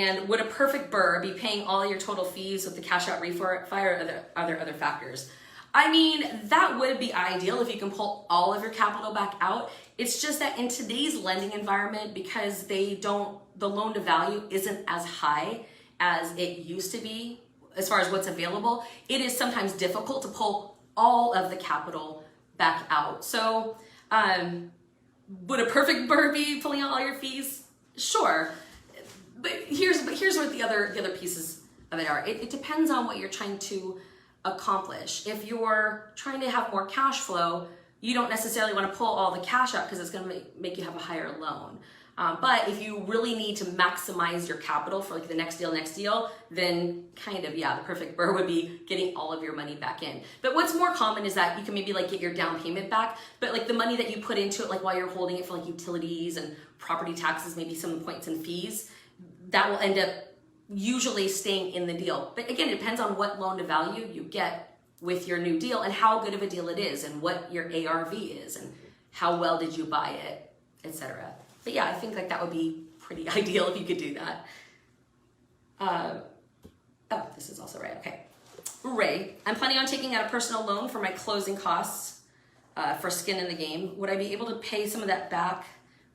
And would a perfect BRRR be paying all your total fees with the cash out refi or other factors? I mean, that would be ideal if you can pull all of your capital back out. It's just that in today's lending environment, because the loan to value isn't as high as it used to be as far as what's available, it is sometimes difficult to pull all of the capital back out. So would a perfect BRRR be pulling out all your fees? Sure. But here's what the other pieces of it are. It depends on what you're trying to accomplish. If you're trying to have more cash flow, you don't necessarily want to pull all the cash out because it's going to make you have a higher loan. But if you really need to maximize your capital for like the next deal, then kind of, yeah, the perfect BRRR would be getting all of your money back in. But what's more common is that you can maybe like get your down payment back, but like the money that you put into it, like while you're holding it for like utilities and property taxes, maybe some points and fees, that will end up usually staying in the deal. But again, it depends on what loan to value you get with your new deal and how good of a deal it is and what your ARV is and how well did you buy it, etc. But yeah, I think like that would be pretty ideal if you could do that. Oh, this is also right, okay. Ray, I'm planning on taking out a personal loan for my closing costs for skin in the game. Would I be able to pay some of that back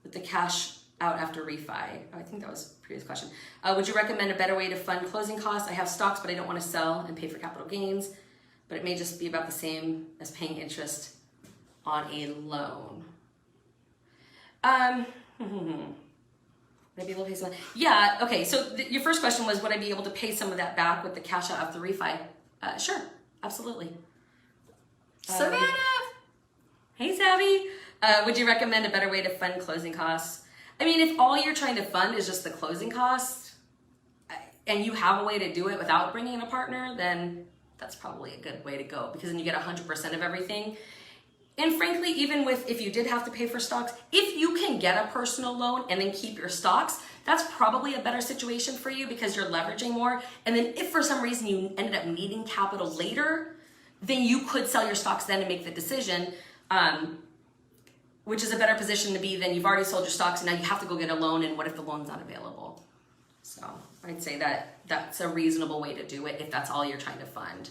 with the cash out after refi? I think that was a previous question. Would you recommend a better way to fund closing costs? I have stocks, but I don't want to sell and pay for capital gains, but it may just be about the same as paying interest on a loan. Would I be able to pay some? Yeah, okay, so your first question was, would I be able to pay some of that back with the cash out of the refi? Sure, absolutely. Savannah! Hey, Savvy. Would you recommend a better way to fund closing costs? I mean, if all you're trying to fund is just the closing cost and you have a way to do it without bringing in a partner, then that's probably a good way to go because then you get 100% of everything. And frankly, even if you did have to pay for stocks, if you can get a personal loan and then keep your stocks, that's probably a better situation for you because you're leveraging more. And then if for some reason you ended up needing capital later, then you could sell your stocks then and make the decision, which is a better position to be than you've already sold your stocks and now you have to go get a loan and what if the loan's not available? So I'd say that that's a reasonable way to do it if that's all you're trying to fund.